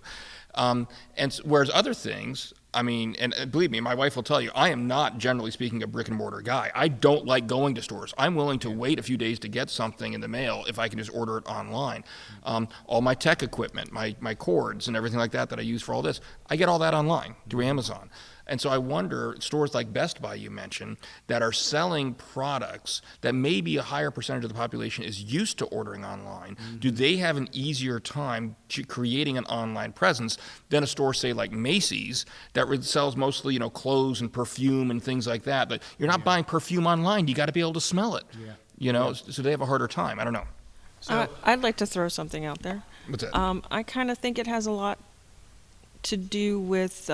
Whereas other things, I mean, and believe me, my wife will tell you, I am not, generally speaking, a brick and mortar guy. I don't like going to stores. I'm willing to wait a few days to get something in the mail if I can just order it online. All my tech equipment, my cords and everything like that I use for all this, I get all that online through Amazon. And so I wonder, stores like Best Buy you mentioned, that are selling products that maybe a higher percentage of the population is used to ordering online, do they have an easier time creating an online presence than a store, say, like Macy's, that sells mostly, you know, clothes and perfume and things like that? But you're not buying perfume online. You got to be able to smell it. Yeah. You know, so they have a harder time. I don't know. So, I'd like to throw something out there. What's that? I kind of think it has a lot to do with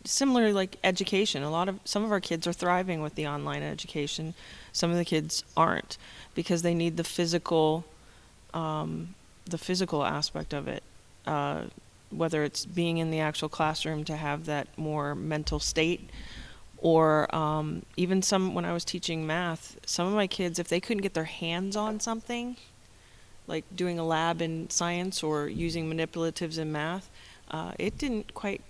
similarly like education. Some of our kids are thriving with the online education. Some of the kids aren't because they need the physical aspect of it. Whether it's being in the actual classroom to have that more mental state, or even when I was teaching math, some of my kids, if they couldn't get their hands on something, like doing a lab in science or using manipulatives in math, it didn't quite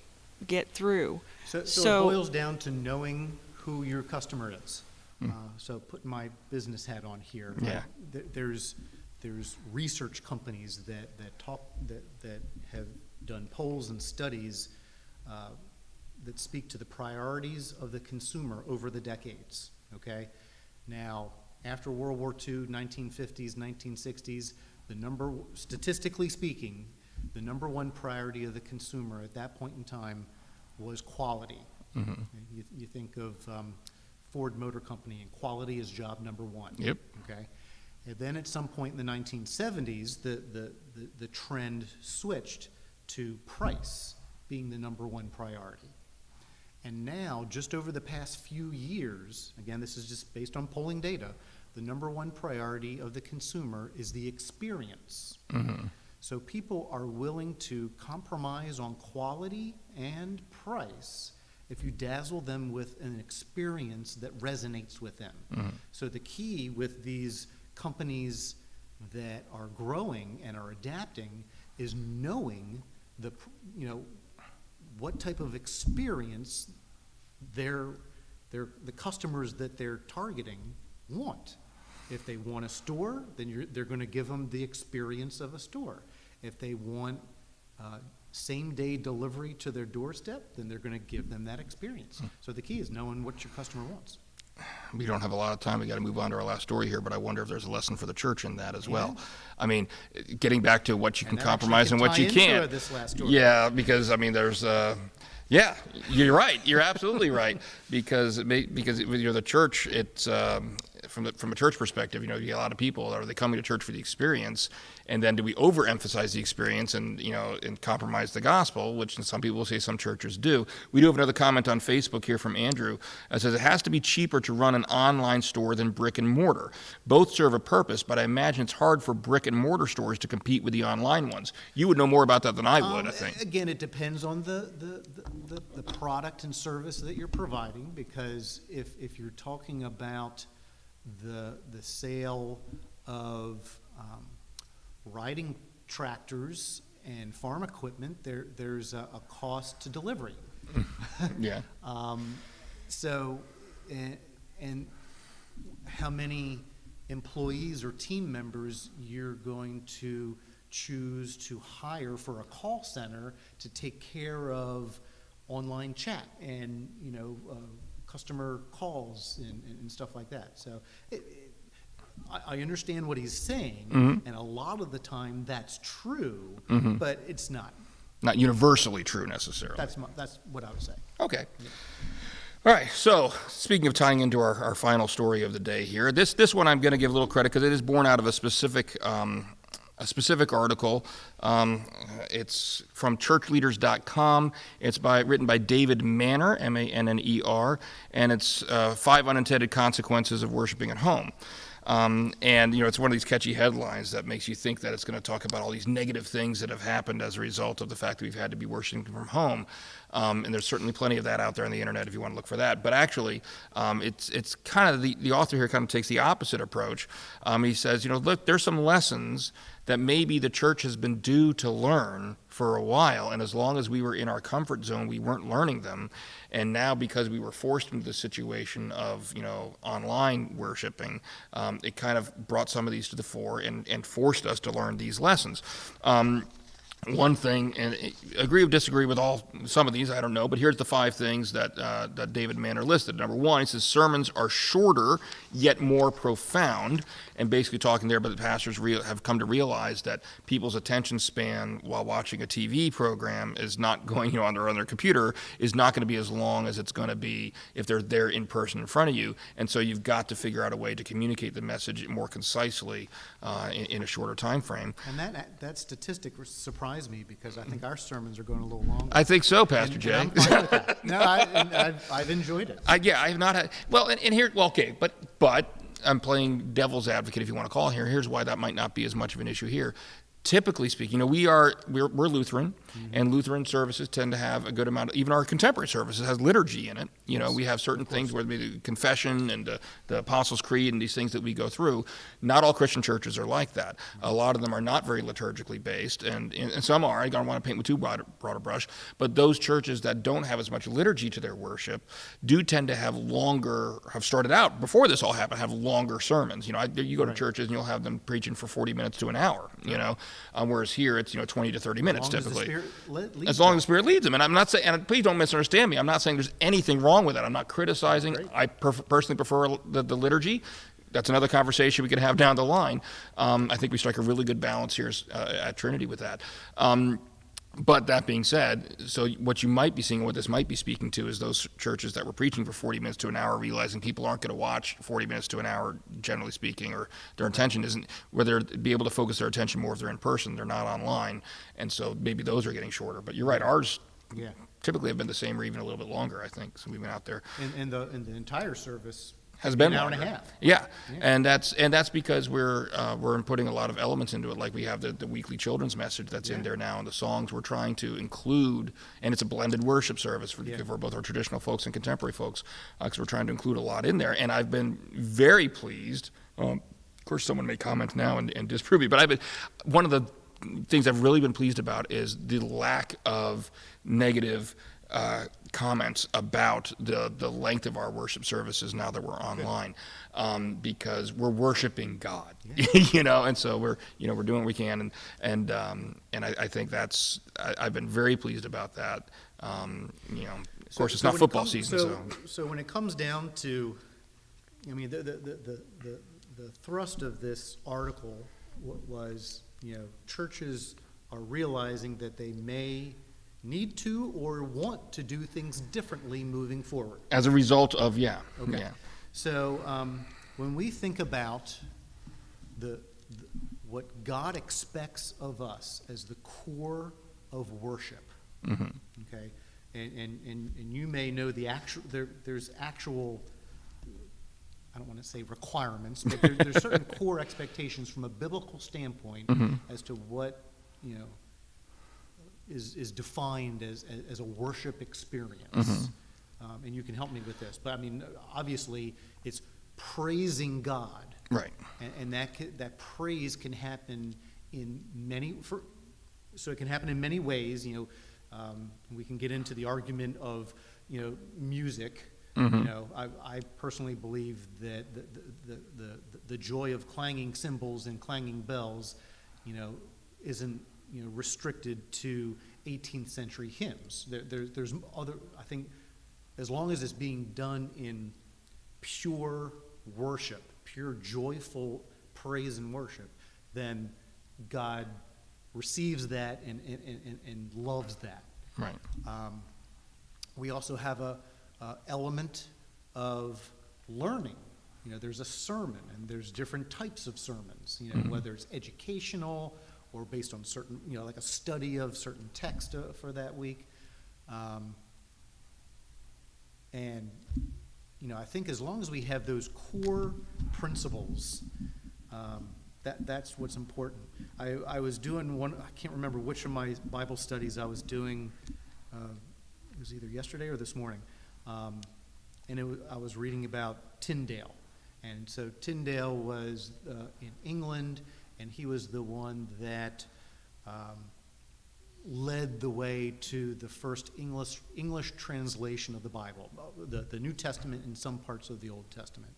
get through. So it boils down to knowing who your customer is. So putting my business hat on here, Yeah. There's research companies that have done polls and studies that speak to the priorities of the consumer over the decades. Okay, now after World War II, 1950s, 1960s, statistically speaking, the number one priority of the consumer at that point in time was quality. You think of Ford Motor Company, and quality is job number one. Yep. Okay, and then at some point in the 1970s, the trend switched to price being the number one priority. And now, just over the past few years, again, this is just based on polling data, the number one priority of the consumer is the experience. So people are willing to compromise on quality and price if you dazzle them with an experience that resonates with them. So the key with these companies that are growing and are adapting is knowing what type of experience the customers that they're targeting want. If they want a store, then they're going to give them the experience of a store. If they want same-day delivery to their doorstep, then they're going to give them that experience. So the key is knowing what your customer wants. We don't have a lot of time. We got to move on to our last story here, but I wonder if there's a lesson for the church in that as well. I mean, getting back to what you can compromise and what you can't. This last story. Yeah, because I mean, there's. Yeah, you're right. You're absolutely right. Because the church, it's from a church perspective, you get a lot of people are they coming to church for the experience, and then do we overemphasize the experience and compromise the gospel, which some people will say some churches do. We do have another comment on Facebook here from Andrew. It says it has to be cheaper to run an online store than brick and mortar. Both serve a purpose, but I imagine it's hard for brick and mortar stores to compete with the online ones. You would know more about that than I would, I think. Again, it depends on the product and service that you're providing, because if you're talking about the sale of riding tractors and farm equipment, there's a cost to delivery. Yeah. So, and how many employees or team members you're going to choose to hire for a call center to take care of online chat and customer calls and stuff like that. So I understand what he's saying, and a lot of the time that's true, but it's not universally true necessarily. That's what I would say. Okay. All right, so speaking of tying into our final story of the day here, this one I'm going to give a little credit because it is born out of a specific article. It's from churchleaders.com. It's written by David Manner, Manner, and it's 5 Unintended Consequences of Worshiping at Home. And, it's one of these catchy headlines that makes you think that it's going to talk about all these negative things that have happened as a result of the fact that we've had to be worshiping from home. And there's certainly plenty of that out there on the internet if you want to look for that. But actually, it's kind of the author here kind of takes the opposite approach. He says, look, there's some lessons that maybe the church has been due to learn for a while, and as long as we were in our comfort zone, we weren't learning them. And now, because we were forced into the situation of online worshiping, it kind of brought some of these to the fore and forced us to learn these lessons. One thing, and agree or disagree with some of these, I don't know, but here's the 5 things that David Manner listed. Number 1, he says sermons are shorter yet more profound, and basically talking there, but the pastors have come to realize that people's attention span while watching a TV program is not going on their computer, is not going to be as long as it's going to be if they're there in person in front of you, and so you've got to figure out a way to communicate the message more concisely in a shorter time frame. And that statistic surprised me, because I think our sermons are going a little longer. I think so, Pastor Jay. And I'm fine with that. No, I've enjoyed it. I have not had, and here, okay, but I'm playing devil's advocate, if you want to call it here. Here's why that might not be as much of an issue here. Typically speaking, we're Lutheran, and Lutheran services tend to have a good amount of, even our contemporary services has liturgy in it. We have certain things, whether it be the confession and the Apostles' Creed and these things that we go through. Not all Christian churches are like that. A lot of them are not very liturgically based, and some are. I don't want to paint with too broad a brush, but those churches that don't have as much liturgy to their worship do tend to have started out, before this all happened, have longer sermons. You go to churches and you'll have them preaching for 40 minutes to an hour, whereas here it's 20 to 30 minutes typically. As long as the Spirit leads them. And I'm not saying, and please don't misunderstand me, I'm not saying there's anything wrong with that. I'm not criticizing. I personally prefer the liturgy. That's another conversation we can have down the line. I think we strike a really good balance here at Trinity with that. But that being said, so what you might be seeing, what this might be speaking to, is those churches that were preaching for 40 minutes to an hour, realizing people aren't going to watch 40 minutes to an hour, generally speaking, or their intention isn't, whether be able to focus their attention more if they're in person, they're not online, and so maybe those are getting shorter. But you're right, ours typically have been the same or even a little bit longer, I think, since we've been out there. And the entire service has been an hour longer. and a half. Yeah. And that's because we're putting a lot of elements into it. Like we have the weekly children's message that's in there now, and the songs we're trying to include, and it's a blended worship service for both our traditional folks and contemporary folks, because we're trying to include a lot in there. And I've been very pleased. Of course, someone may comment now and disprove me, but one of the things I've really been pleased about is the lack of negative comments about the length of our worship services now that we're online, because we're worshiping God, and so we're doing what we can, and I think I've been very pleased about that. Of course, it's not football season, so when it comes down to, the thrust of this article was, churches are realizing that they may need to or want to do things differently moving forward. As a result of, So when we think about what God expects of us as the core of worship, okay, and you may know there's actual, I don't want to say requirements, but there's certain core expectations from a biblical standpoint as to what is defined as a worship experience. And you can help me with this, but obviously it's praising God, right? And that praise can happen in many ways. We can get into the argument of music. I personally believe that the joy of clanging cymbals and clanging bells, isn't restricted to 18th century hymns. There's other, I think, as long as it's being done in pure worship, pure joyful praise and worship, then God receives that and loves that. Right. We also have a element of learning. There's a sermon, and there's different types of sermons, whether it's educational or based on certain, like a study of certain text for that week. And, I think as long as we have those core principles, that's what's important. I was doing one, I can't remember which of my Bible studies I was doing, it was either yesterday or this morning, and I was reading about Tyndale. And so Tyndale was in England, and he was the one that led the way to the first English translation of the Bible, the New Testament and some parts of the Old Testament.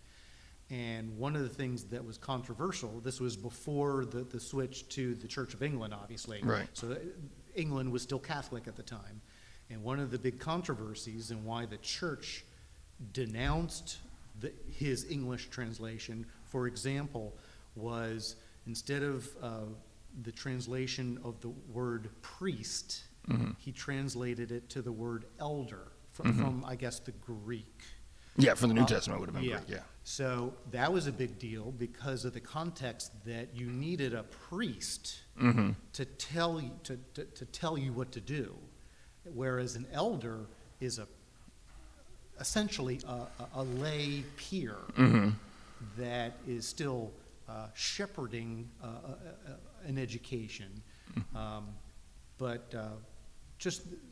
And one of the things that was controversial, this was before the switch to the Church of England, obviously. Right. So England was still Catholic at the time. And one of the big controversies and why the church denounced his English translation, for example, was instead of the translation of the word priest, he translated it to the word elder from I guess, the Greek. Yeah, from the New Testament would have been great, yeah. So that was a big deal because of the context that you needed a priest to tell you what to do, whereas an elder is essentially a lay peer that is still shepherding an education. But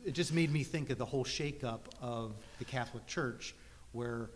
it just made me think of the whole shakeup of the Catholic Church, where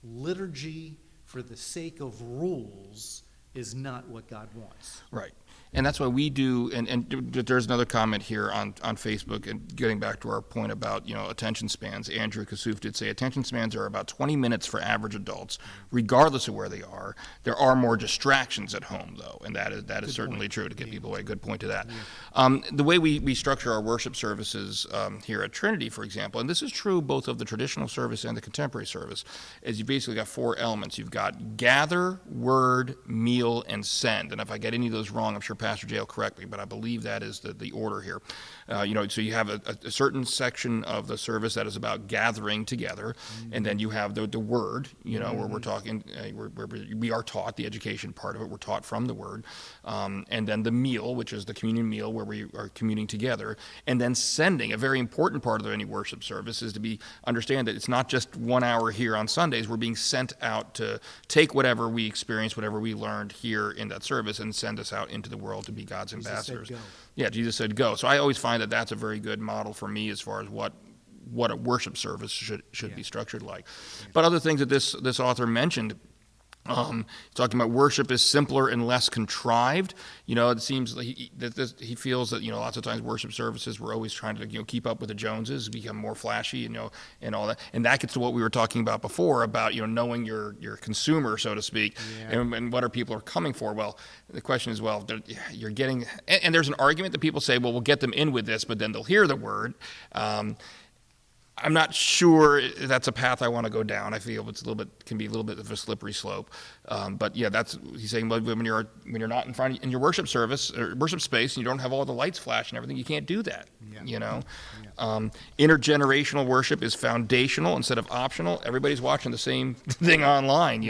liturgy for the sake of rules is not what God wants. Right. And that's why we do, and there's another comment here on Facebook, and getting back to our point about, attention spans. Andrew Kassouf did say attention spans are about 20 minutes for average adults, regardless of where they are. There are more distractions at home, though, and that is certainly true to get people away. Good point to that. Yeah. The way we structure our worship services here at Trinity, for example, and this is true both of the traditional service and the contemporary service, is you basically got 4 elements. You've got gather, word, meal, and send. And if I get any of those wrong, I'm sure Pastor Jay will correct me, but I believe that is the order here. So you have a certain section of the service that is about gathering together, and then you have the word, where we're talking, where we are taught the education part of it. We're taught from the word, and then the meal, which is the communion meal, where we are communing together, and then sending. A very important part of any worship service is to understand that it's not just 1 hour here on Sundays. We're being sent out to take whatever we experienced, whatever we learned here in that service, and send us out into the world to be God's ambassadors. Jesus said go. Yeah, Jesus said go. So I always find that that's a very good model for me as far as what a worship service should be structured like. But other things that this author mentioned, talking about worship is simpler and less contrived. It seems like he feels that lots of times worship services we're always trying to keep up with the Joneses, become more flashy, and all that. And that gets to what we were talking about before about knowing your consumer, so to speak, and what people are coming for. Well, the question is, you're getting, and there's an argument that people say, well, we'll get them in with this, but then they'll hear the word. I'm not sure that's a path I want to go down. I feel can be a little bit of a slippery slope. But yeah, he's saying. Well, when you're not in your worship service or worship space, and you don't have all the lights flashing and everything, you can't do that. Yeah. Intergenerational worship is foundational instead of optional. Everybody's watching the same thing online.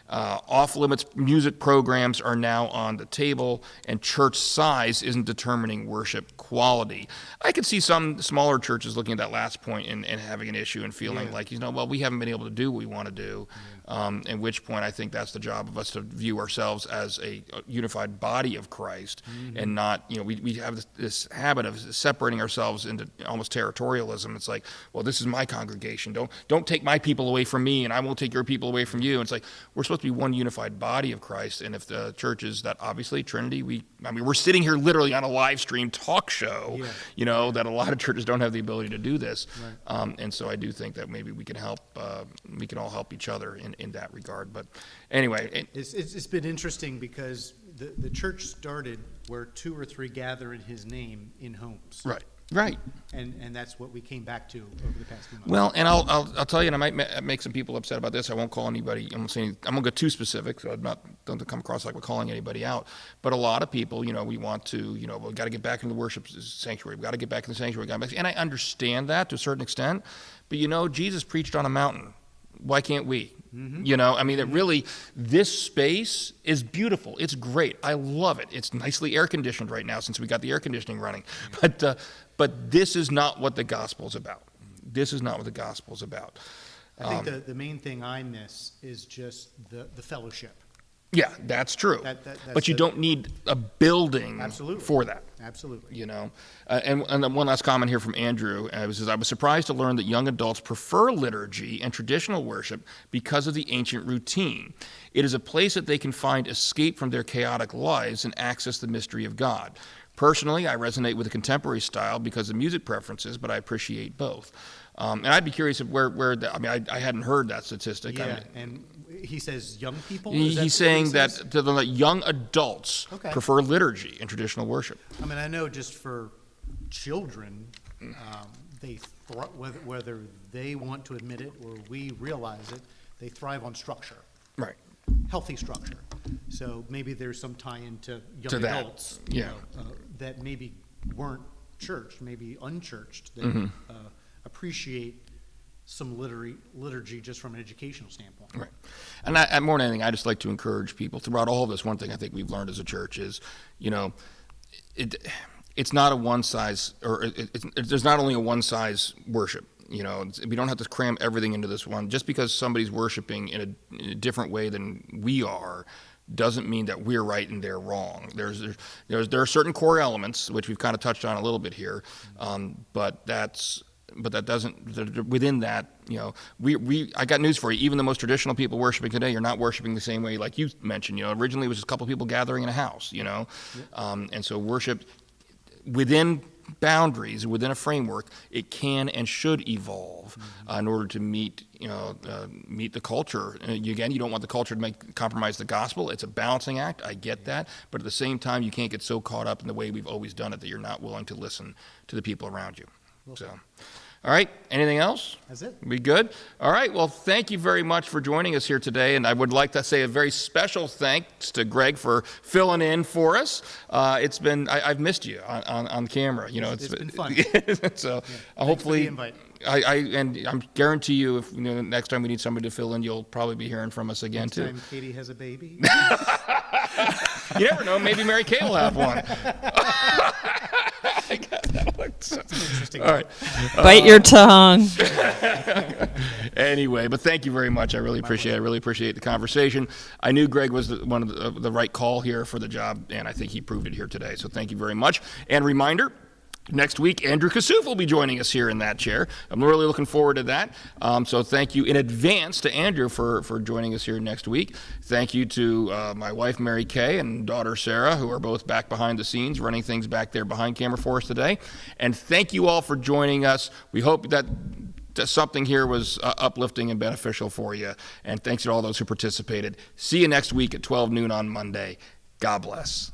Off-limits music programs are now on the table, and church size isn't determining worship quality. I could see some smaller churches looking at that last point and having an issue and feeling like, we haven't been able to do what we want to do, at which point I think that's the job of us to view ourselves as a unified body of Christ, and not, we have this habit of separating ourselves into almost territorialism. It's like, well, this is my congregation. Don't take my people away from me, and I won't take your people away from you. It's like, we're supposed to be one unified body of Christ, and if the churches that obviously Trinity, we're sitting here literally on a live stream talk show, that a lot of churches don't have the ability to do this, and so I do think that maybe we can all help each other in that regard. But anyway, it's been interesting because the church started where 2 or 3 gather in His name in homes. Right. And that's what we came back to over the past few months. Well, and I'll tell you, and I might make some people upset about this. I won't call anybody. I'm gonna go too specific, so don't come across like we're calling anybody out. But a lot of people, we want to, we got to get back into the worship sanctuary. We got to get back in the sanctuary. And I understand that to a certain extent. But Jesus preached on a mountain. Why can't we? That really, this space is beautiful. It's great. I love it. It's nicely air conditioned right now since we got the air conditioning running. But this is not what the gospel is about. this is not what the gospel is about. I think the main thing I miss is just the fellowship. Yeah, that's true. That's but you don't need a building Absolutely. for that. Absolutely. You know, and then one last comment here from Andrew. It says, I was surprised to learn that young adults prefer liturgy and traditional worship because of the ancient routine. It is a place that they can find escape from their chaotic lives and access the mystery of God. Personally, I resonate with the contemporary style because of music preferences, but I appreciate both. And I'd be curious of I hadn't heard that statistic. Yeah, and he says young people? He's saying that the young adults Okay. prefer liturgy and traditional worship. I mean, I know just for children, they whether they want to admit it or we realize it, they thrive on structure, Right. healthy structure. So maybe there's some tie-in to young To that, adults, yeah. that maybe weren't churched, maybe unchurched, that Mm-hmm. appreciate some liturgy just from an educational standpoint. Right. And I, more than anything, I just like to encourage people throughout all of this. One thing I think we've learned as a church is, it's not a one size, or there's not only a one size worship. We don't have to cram everything into this one. Just because somebody's worshiping in a different way than we are doesn't mean that we're right and they're wrong. There are certain core elements, which we've kind of touched on a little bit here, but that doesn't, within that, I got news for you. Even the most traditional people worshiping today are not worshiping the same way like you mentioned. Originally it was just a couple people gathering in a house, and so worship within boundaries, within a framework, it can and should evolve in order to meet the culture. Again, you don't want the culture to compromise the gospel. It's a balancing act. I get that, but at the same time, you can't get so caught up in the way we've always done it that you're not willing to listen to the people around you. So, all right. Anything else? That's it. We good? All right. Well, thank you very much for joining us here today. And I would like to say a very special thanks to Greg for filling in for us. It's been, I've missed you on camera. It's been fun. So Yeah. hopefully, Thanks for the invite. and I'm guarantee you, if next time we need somebody to fill in, you'll probably be hearing from us again Next too. time Katie has a baby. You never know. Maybe Mary Kay will have one. Interesting. All right. Bite your tongue. Anyway, but thank you very much. I really appreciate it. I really appreciate the conversation. I knew Greg was one of the right call here for the job, and I think he proved it here today. So thank you very much. And reminder, next week, Andrew Kassouf will be joining us here in that chair. I'm really looking forward to that. So thank you in advance to Andrew for joining us here next week. Thank you to my wife, Mary Kay, and daughter, Sarah, who are both back behind the scenes, running things back there behind camera for us today. And thank you all for joining us. We hope that something here was uplifting and beneficial for you. And thanks to all those who participated. See you next week at 12 noon on Monday. God bless.